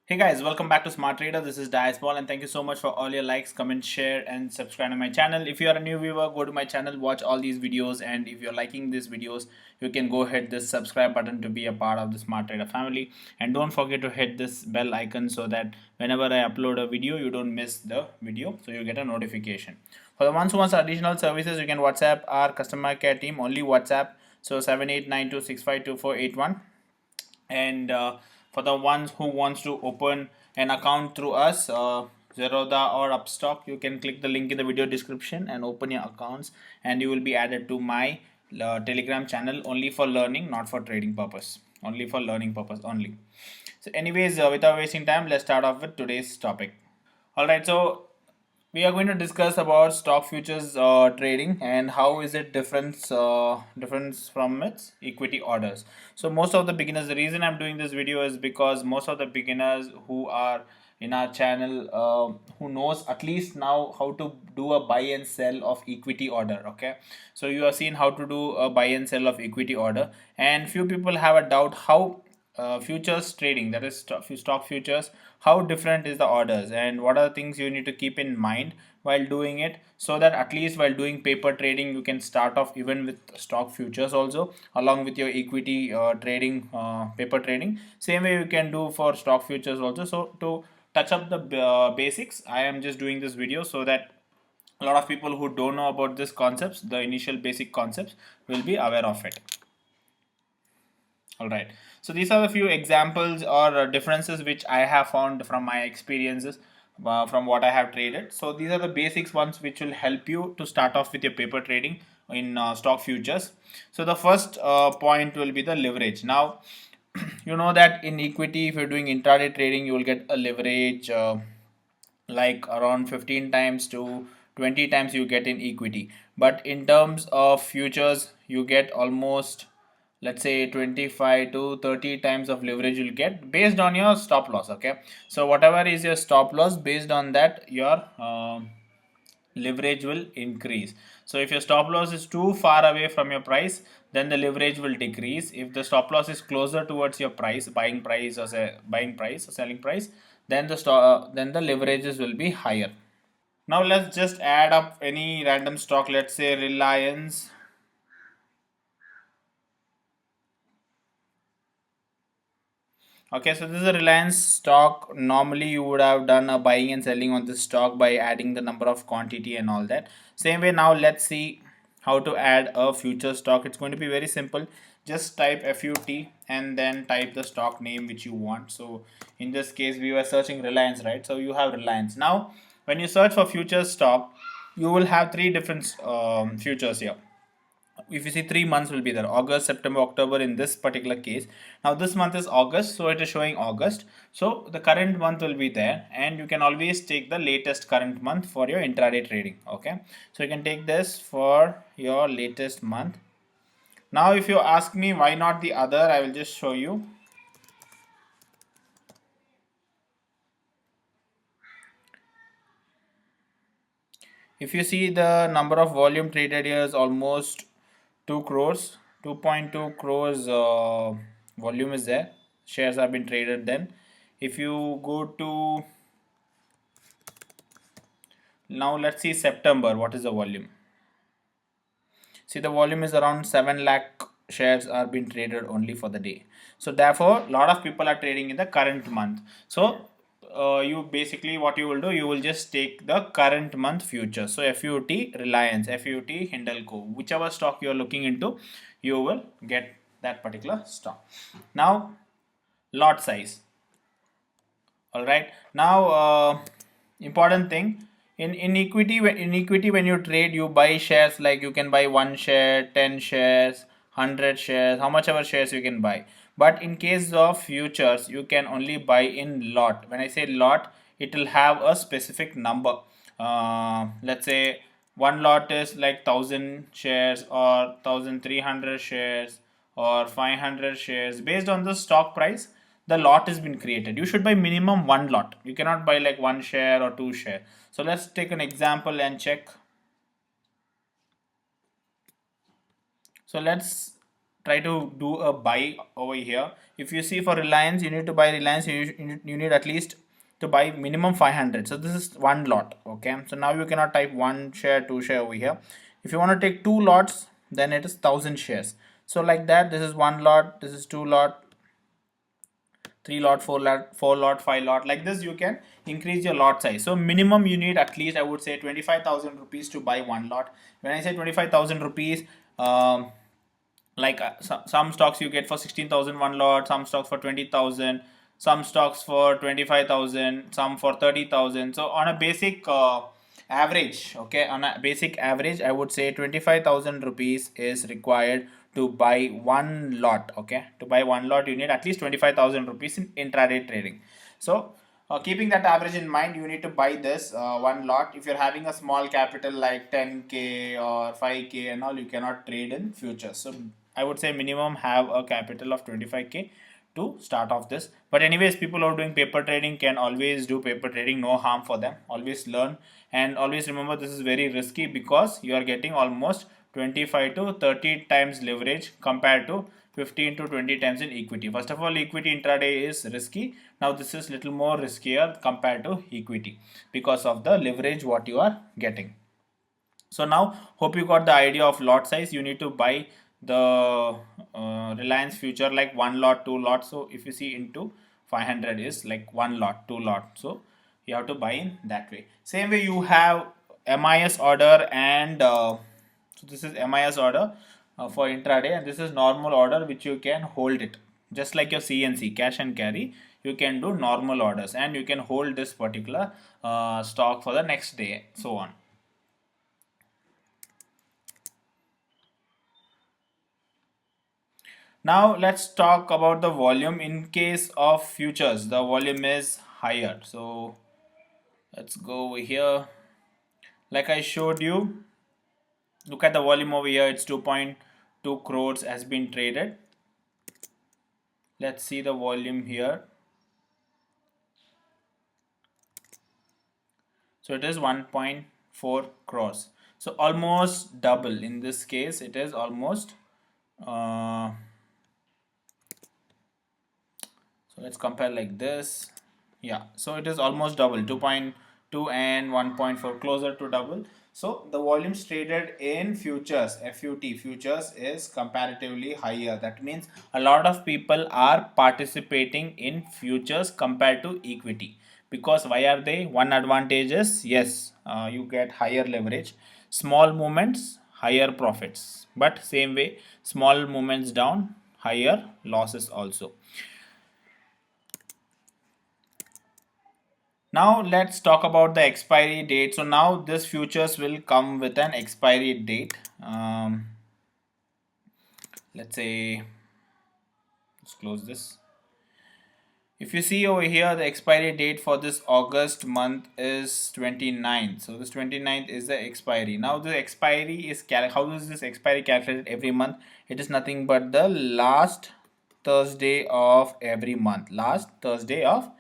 Hey guys, welcome back to Smart Trader. This is Diasball and thank you so much for all your likes, comment, share and subscribe to my channel. If you are a new viewer, go to my channel, watch all these videos, and if you're liking these videos, you can go hit this subscribe button to be a part of the Smart Trader family, and don't forget to hit this bell icon so that whenever I upload a video, you don't miss the video, so you get a notification. For the ones who want additional services, you can WhatsApp our customer care team, only WhatsApp, so 7892652481. And for the ones who wants to open an account through us, Zerodha or Upstock, you can click the link in the video description and open your accounts, and you will be added to my Telegram channel, only for learning, not for trading purpose, only for learning purpose only. So anyways, without wasting time, let's start off with today's topic. Alright, so we are going to discuss about stock futures trading and how is it difference from its equity orders. So most of the beginners, the reason I'm doing this video is because most of the beginners who are in our channel, who knows at least now how to do a buy and sell of equity order. Okay, so you have seen how to do a buy and sell of equity order, and few people have a doubt how futures trading, that is stock futures, how different is the orders and what are the things you need to keep in mind while doing it, so that at least while doing paper trading you can start off even with stock futures also along with your equity trading, paper trading. Same way you can do for stock futures also. So to touch up the basics, I am just doing this video so that a lot of people who don't know about this concepts, the initial basic concepts, will be aware of it. All right, so these are the few examples or differences which I have found from my experiences, from what I have traded. So these are the basics ones which will help you to start off with your paper trading in stock futures. So the first point will be the leverage. Now you know that in equity, if you're doing intraday trading, you will get a leverage like around 15 times to 20 times you get in equity, but in terms of futures you get almost, let's say, 25 to 30 times of leverage you'll get based on your stop loss. Okay, so whatever is your stop loss, based on that your leverage will increase. So if your stop loss is too far away from your price, then the leverage will decrease. If the stop loss is closer towards your price, buying price or buying price or selling price, then the leverages will be higher. Now let's just add up any random stock, let's say Reliance. Okay, so this is a Reliance stock. Normally you would have done a buying and selling on this stock by adding the number of quantity and all that. Same way, now let's see how to add a future stock. It's going to be very simple. Just type FUT and then type the stock name which you want. So in this case we were searching Reliance, right? So you have Reliance. Now when you search for future stock, you will have three different futures here. If you see, 3 months will be there: August, September, October in this particular case. Now this month is August, so it is showing August, so the current month will be there, and you can always take the latest current month for your intraday trading. Okay, so you can take this for your latest month. Now if you ask me why not the other, I will just show you. If you see, the number of volume traded here is almost 2 crores, 2.2 crores volume is there. Shares have been traded then. If you go to, now let's see September, what is the volume? See, the volume is around 7 lakh shares are being traded only for the day. So therefore, a lot of people are trading in the current month. So you basically, what you will do, you will just take the current month future. So FUT Reliance, FUT Hindalco, whichever stock you are looking into, you will get that particular stock. Now, lot size. All right, now important thing, in equity, when you trade, you buy shares, like you can buy 1 share, 10 shares, 100 shares, how much ever shares you can buy. But in case of futures, you can only buy in lot. When I say lot, it will have a specific number. Let's say one lot is like 1,000 shares or 1,300 shares or 500 shares. Based on the stock price, the lot has been created. You should buy minimum one lot. You cannot buy like 1 share or 2 share. So let's take an example and check. So let's try to do a buy over here. If you see for Reliance, you need to buy Reliance, you need at least to buy minimum 500. So this is one lot. Okay, so now you cannot type one share, two share over here. If you want to take two lots, then it is 1000 shares. So like that, this is one lot, this is two lot, three lot, four lot, five lot. Like this, you can increase your lot size. So minimum you need at least, I would say, 25,000 rupees to buy one lot. When I say 25,000 rupees, like some stocks you get for 16,000 one lot, some stocks for 20,000, some stocks for 25,000, some for 30,000. So on a basic average, okay, on a basic average, I would say 25,000 rupees is required to buy one lot. Okay, to buy one lot you need at least 25,000 rupees in intraday trading. So keeping that average in mind, you need to buy this one lot. If you're having a small capital like 10k or 5k and all, you cannot trade in futures. So I would say minimum have a capital of 25k to start off this. But anyways, people who are doing paper trading can always do paper trading, no harm for them. Always learn, and always remember this is very risky because you are getting almost 25 to 30 times leverage compared to 15 to 20 times in equity. First of all, equity intraday is risky. Now this is little more riskier compared to equity because of the leverage what you are getting. So now hope you got the idea of lot size. You need to buy the Reliance future like one lot, two lot. So if you see into 500 is like one lot, two lot. So you have to buy in that way. Same way you have MIS order and so this is MIS order for intraday, and this is normal order which you can hold it just like your CNC, cash and carry. You can do normal orders and you can hold this particular stock for the next day, so on. Now let's talk about the volume. In case of futures, the volume is higher. So let's go over here. Like I showed you, look at the volume over here. It's 2.2 crores has been traded. Let's see the volume here. So it is 1.4 crores. So almost double. In this case, it is almost so let's compare like this. Yeah, so it is almost double, 2.2 and 1.4, closer to double. So the volumes traded in futures, FUT futures, is comparatively higher. That means a lot of people are participating in futures compared to equity. Because why are they? One advantage is, yes, you get higher leverage, small movements, higher profits. But same way, small movements down, higher losses also. Now let's talk about the expiry date. So now this futures will come with an expiry date. Let's say, let's close this. If you see over here, the expiry date for this August month is 29th. So this 29th is the expiry. Now the expiry is, how is this expiry calculated every month? It is nothing but the last Thursday of every month. Last Thursday of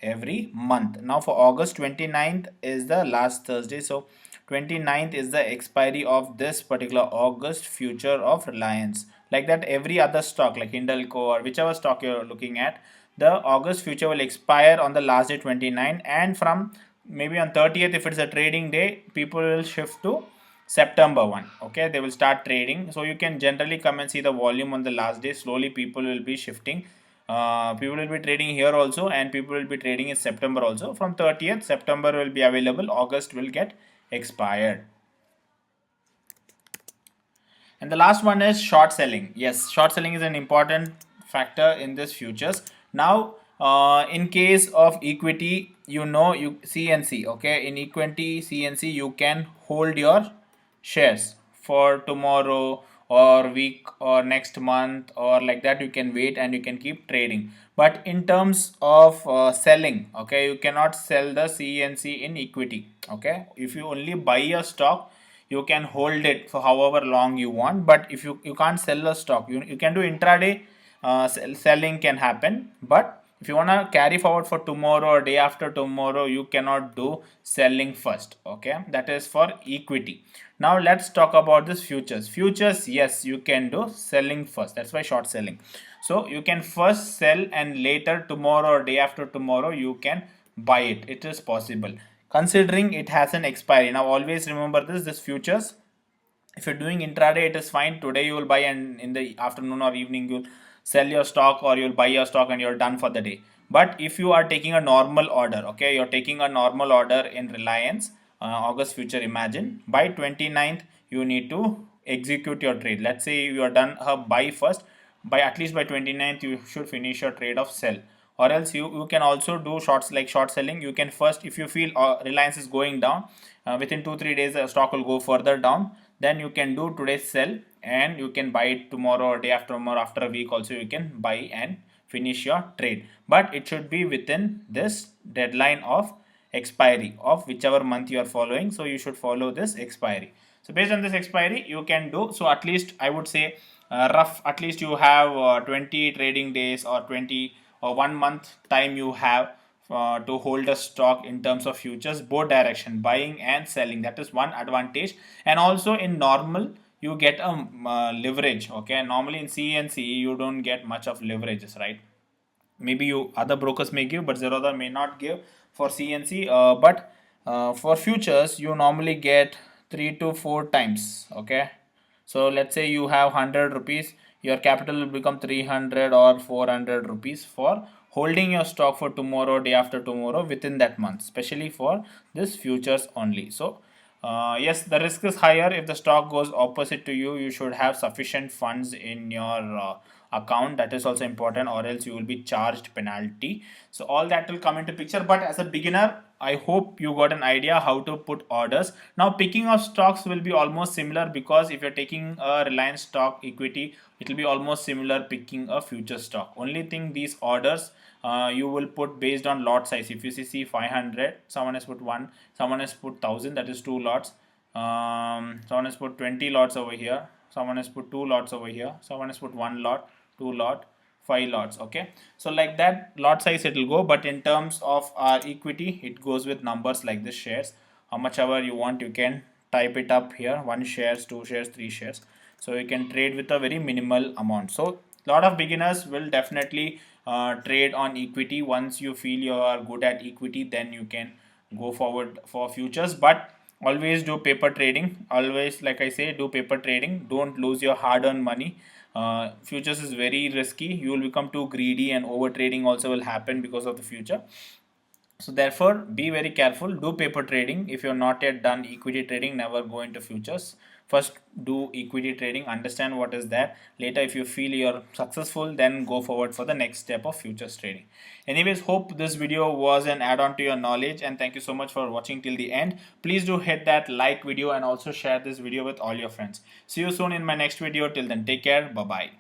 every month. Now for August 29th is the last Thursday. So 29th is the expiry of this particular August future of Reliance. Like that, every other stock like Hindalco or whichever stock you're looking at, the August future will expire on the last day 29, and from maybe on 30th, if it's a trading day, people will shift to September 1. Okay, they will start trading. So you can generally come and see the volume on the last day. Slowly people will be shifting. People will be trading here also, and people will be trading in September also. From 30th September will be available, August will get expired. And the last one is short selling. Yes, short selling is an important factor in this futures. Now in case of equity, you know, you CNC, okay, in equity CNC you can hold your shares for tomorrow or week or next month, or like that you can wait and you can keep trading. But in terms of selling, okay, you cannot sell the CNC in equity. Okay, if you only buy a stock, you can hold it for however long you want. But if you can't sell a stock, you can do intraday selling can happen, but If you want to carry forward for tomorrow or day after tomorrow, you cannot do selling first. Okay, that is for equity. Now let's talk about this futures. Futures, yes, you can do selling first. That's why short selling. So you can first sell and later tomorrow or day after tomorrow you can buy it. It is possible considering it has an expiry. Now always remember this futures, if you're doing intraday, it is fine. Today you will buy and in the afternoon or evening you'll sell your stock, or you'll buy your stock and you're done for the day. But if you are taking a normal order, okay, you're taking a normal order in Reliance, August future, imagine by 29th you need to execute your trade. Let's say you are done a buy first, by at least by 29th you should finish your trade of sell. Or else you can also do shorts, like short selling. You can first, if you feel Reliance is going down, within 2-3 days the stock will go further down, then you can do today's sell and you can buy it tomorrow or day after tomorrow, after a week also you can buy and finish your trade. But it should be within this deadline of expiry of whichever month you are following. So you should follow this expiry. So based on this expiry you can do. So at least I would say rough, at least you have 20 trading days or 20 or 1 month time you have to hold a stock in terms of futures, both direction, buying and selling. That is one advantage. And also in normal you get a leverage. Okay, normally in CE and CE you don't get much of leverages, right? Maybe you other brokers may give, but Zerodha may not give for CNC. But for futures you normally get 3 to 4 times. Okay, so let's say you have 100 rupees, your capital will become 300 or 400 rupees for holding your stock for tomorrow, day after tomorrow, within that month, especially for this futures only. So yes, the risk is higher. If the stock goes opposite to you, you should have sufficient funds in your account. That is also important, or else you will be charged penalty. So all that will come into picture. But as a beginner, I hope you got an idea how to put orders. Now picking of stocks will be almost similar, because if you're taking a Reliance stock equity, it will be almost similar picking a future stock. Only thing, these orders you will put based on lot size. If you see 500, someone has put 1, someone has put 1000, that is 2 lots. Someone has put 20 lots over here, someone has put 2 lots over here, someone has put 1 lot, 2 lot, 5 lots. Okay, so like that lot size it will go. But in terms of our equity, it goes with numbers like this, shares. How much ever you want, you can type it up here: 1 shares, 2 shares, 3 shares. So you can trade with a very minimal amount. So a lot of beginners will definitely trade on equity. Once you feel you are good at equity, then you can go forward for futures. But always do paper trading. Always, like I say, do paper trading. Don't lose your hard-earned money. Futures is very risky. You will become too greedy, and over trading also will happen because of the future. So therefore be very careful. Do paper trading. If you're not yet done equity trading, never go into futures. First do equity trading, understand what is that. Later, if you feel you're successful, then go forward for the next step of futures trading. Anyways, hope this video was an add-on to your knowledge, and thank you so much for watching till the end. Please do hit that like video and also share this video with all your friends. See you soon in my next video. Till then, take care. Bye bye.